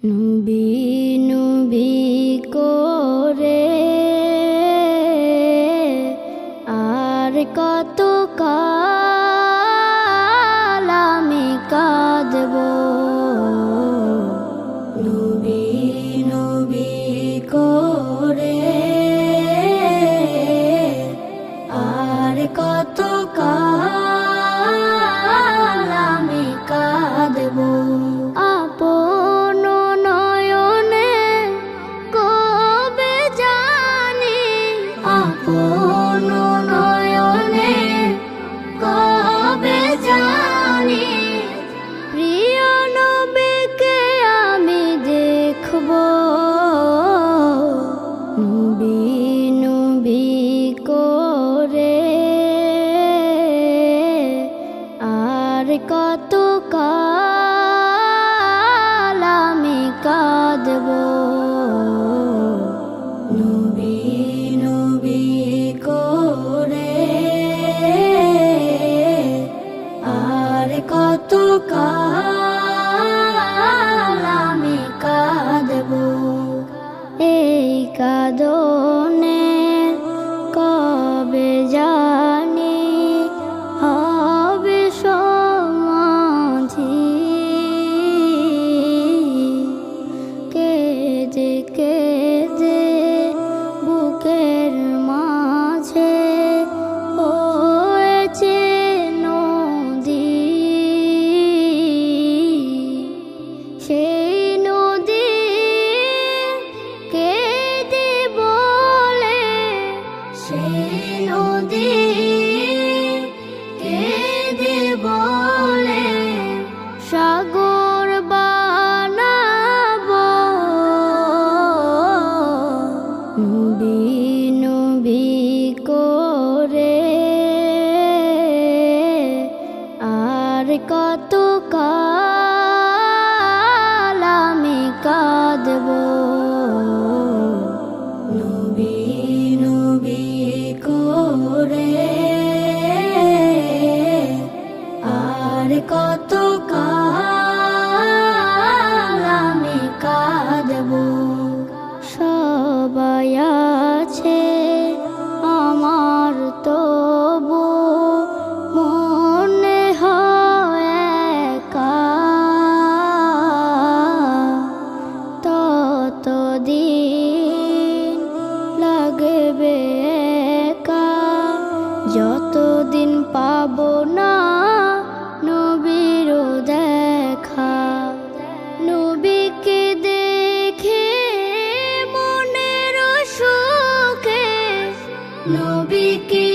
নবী নবী করে আর কত কাল আমি কাঁদব। নবী নবী করে আর কত কাল আমি কাঁদব। আপন নয়নে কবে জানি প্রিয় নবীকে আমি দেখব। নবী নবী করে আর কত কাল আমি কাঁদব। নবী নবী করে আর কত কাল আমি কাঁদব। এই কাঁদনের কবে জানি হবে সমাধি। কেঁদে কেঁদে বুকের মাঝে হয়েছে নদী। সেই নদী কেঁদে বলে, সেই নদী কেঁদে বলে সাগর বানাবো। নবী নবী করে আর কত কাল আমি কাঁদব। নবী নবী করে আর কত কাল আমি কাঁদব। সবাই আছে আমার তবু মনে হয় একা। ততদিন লাগবে একা যতদিন পাবো না নবীর দেখা। নবীকে দেখে মনের সুখে, নবীকে